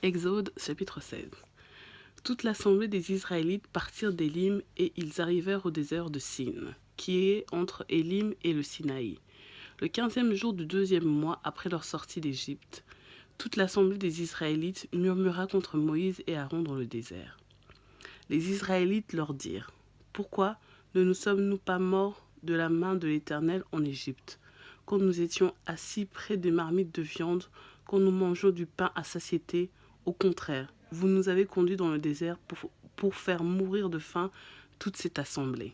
Exode chapitre 16. Toute l'assemblée des Israélites partirent d'Élim et ils arrivèrent au désert de Sin, qui est entre Élim et le Sinaï. Le 15e jour du 2e mois après leur sortie d'Égypte, toute l'assemblée des Israélites murmura contre Moïse et Aaron dans le désert. Les Israélites leur dirent : « Pourquoi ne nous sommes-nous pas morts de la main de l'Éternel en Égypte, quand nous étions assis près des marmites de viande, quand nous mangions du pain à satiété ? Au contraire, vous nous avez conduits dans le désert pour faire mourir de faim toute cette assemblée. »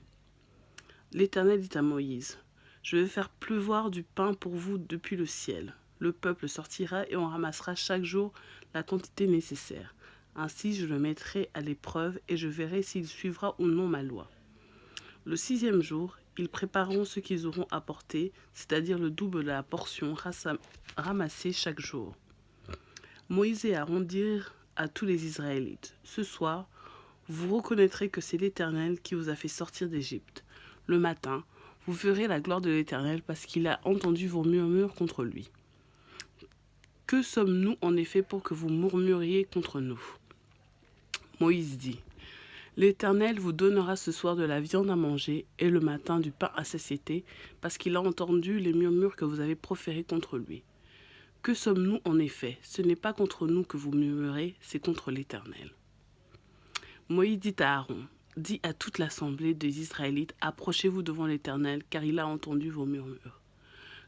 L'Éternel dit à Moïse : « Je vais faire pleuvoir du pain pour vous depuis le ciel. Le peuple sortira et on ramassera chaque jour la quantité nécessaire. Ainsi je le mettrai à l'épreuve et je verrai s'il suivra ou non ma loi. » Le 6e jour, ils prépareront ce qu'ils auront apporté, c'est-à-dire le double de la portion ramassée chaque jour. Moïse et Aaron dirent à tous les Israélites : « Ce soir, vous reconnaîtrez que c'est l'Éternel qui vous a fait sortir d'Égypte. Le matin, vous verrez la gloire de l'Éternel parce qu'il a entendu vos murmures contre lui. Que sommes-nous en effet pour que vous murmuriez contre nous ? » Moïse dit : « L'Éternel vous donnera ce soir de la viande à manger et le matin du pain à satiété parce qu'il a entendu les murmures que vous avez proférés contre lui. Que sommes-nous en effet ? Ce n'est pas contre nous que vous murmurez, c'est contre l'Éternel. » Moïse dit à Aaron : « Dis à toute l'assemblée des Israélites : approchez-vous devant l'Éternel, car il a entendu vos murmures. »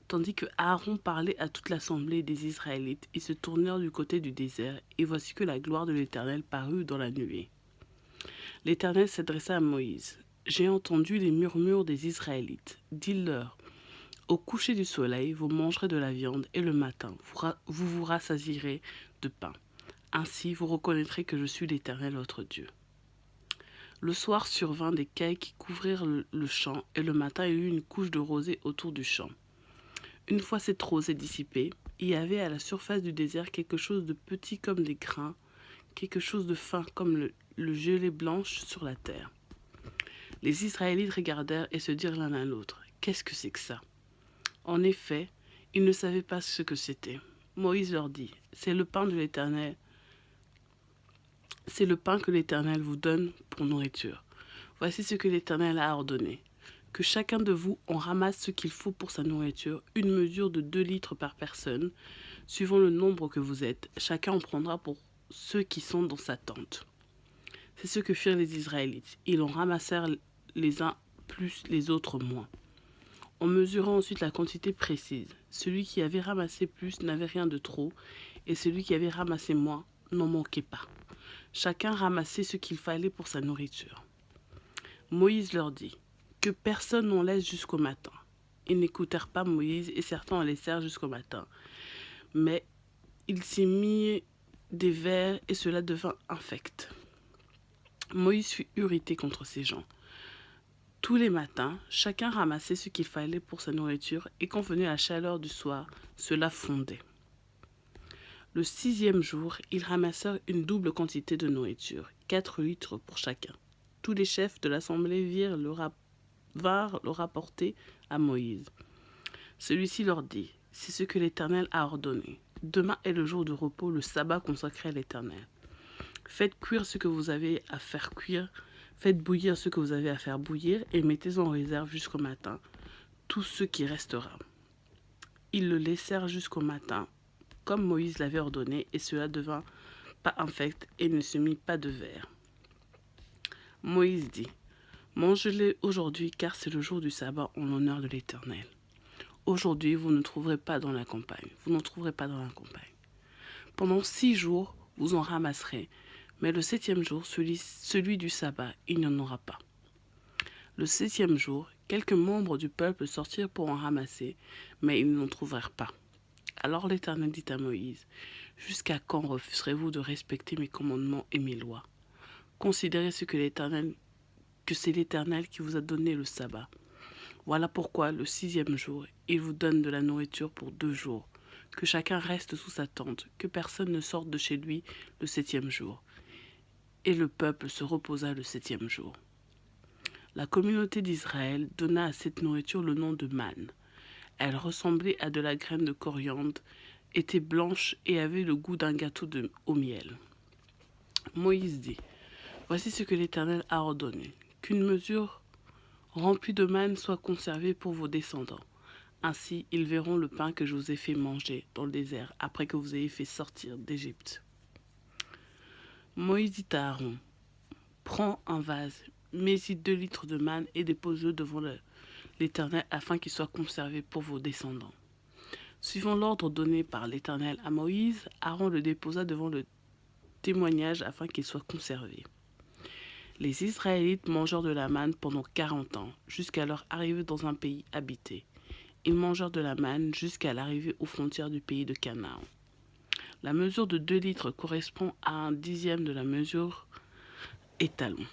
Tandis que Aaron parlait à toute l'assemblée des Israélites, ils se tournèrent du côté du désert, et voici que la gloire de l'Éternel parut dans la nuée. L'Éternel s'adressa à Moïse : « J'ai entendu les murmures des Israélites. Dis-leur : au coucher du soleil, vous mangerez de la viande, et le matin, vous vous rassasierez de pain. Ainsi, vous reconnaîtrez que je suis l'Éternel, votre Dieu. » Le soir survint des cailles qui couvrirent le champ, et le matin il y eut une couche de rosée autour du champ. Une fois cette rosée dissipée, il y avait à la surface du désert quelque chose de petit comme des grains, quelque chose de fin comme le gelée blanche sur la terre. Les Israélites regardèrent et se dirent l'un à l'autre : « Qu'est-ce que c'est que ça ?» En effet, ils ne savaient pas ce que c'était. Moïse leur dit : « C'est le pain de l'Éternel. C'est le pain que l'Éternel vous donne pour nourriture. Voici ce que l'Éternel a ordonné. Que chacun de vous en ramasse ce qu'il faut pour sa nourriture, une mesure de 2 litres par personne, suivant le nombre que vous êtes. Chacun en prendra pour ceux qui sont dans sa tente. » C'est ce que firent les Israélites. Ils en ramassèrent les uns plus, les autres moins. On mesura ensuite la quantité précise. Celui qui avait ramassé plus n'avait rien de trop, et celui qui avait ramassé moins n'en manquait pas. Chacun ramassait ce qu'il fallait pour sa nourriture. Moïse leur dit : « Que personne n'en laisse jusqu'au matin. » Ils n'écoutèrent pas Moïse, et certains en laissèrent jusqu'au matin. Mais il s'y mit des vers, et cela devint infect. Moïse fut irrité contre ces gens. Tous les matins, chacun ramassait ce qu'il fallait pour sa nourriture, et quand venait la chaleur du soir, cela fondait. Le 6e jour, ils ramassèrent une double quantité de nourriture, 4 litres pour chacun. Tous les chefs de l'assemblée vinrent le rapporter à Moïse. Celui-ci leur dit : « C'est ce que l'Éternel a ordonné. Demain est le jour de repos, le sabbat consacré à l'Éternel. Faites cuire ce que vous avez à faire cuire, faites bouillir ce que vous avez à faire bouillir, et mettez en réserve jusqu'au matin tout ce qui restera. » Ils le laissèrent jusqu'au matin, comme Moïse l'avait ordonné, et cela devint pas infect et ne se mit pas de verre. Moïse dit : « Mangez-les aujourd'hui, car c'est le jour du sabbat en l'honneur de l'Éternel. Aujourd'hui, vous ne trouverez pas dans la campagne. Vous n'en trouverez pas dans la campagne. Pendant 6 jours, vous en ramasserez, mais le 7e jour, celui du sabbat, il n'y en aura pas. » Le 7e jour, quelques membres du peuple sortirent pour en ramasser, mais ils n'en trouvèrent pas. Alors l'Éternel dit à Moïse : « Jusqu'à quand refuserez-vous de respecter mes commandements et mes lois ? Considérez que c'est l'Éternel qui vous a donné le sabbat. Voilà pourquoi le 6e jour, il vous donne de la nourriture pour 2 jours. Que chacun reste sous sa tente, que personne ne sorte de chez lui le 7e jour. » Et le peuple se reposa le 7e jour. La communauté d'Israël donna à cette nourriture le nom de manne. Elle ressemblait à de la graine de coriandre était blanche et avait le goût d'un gâteau au miel. Moïse dit, voici ce que l'Éternel a ordonné, qu'une mesure remplie de manne soit conservée pour vos descendants. Ainsi, ils verront le pain que je vous ai fait manger dans le désert après que vous ayez fait sortir d'Égypte. Moïse dit à Aaron, prends un vase, mets-y 2 litres de manne et dépose-le devant l'Éternel afin qu'il soit conservé pour vos descendants. Suivant l'ordre donné par l'Éternel à Moïse, Aaron le déposa devant le témoignage afin qu'il soit conservé. Les Israélites mangèrent de la manne pendant 40 ans, jusqu'à leur arrivée dans un pays habité. Ils mangèrent de la manne jusqu'à l'arrivée aux frontières du pays de Canaan. La mesure de 2 litres correspond à 1/10 de la mesure étalon.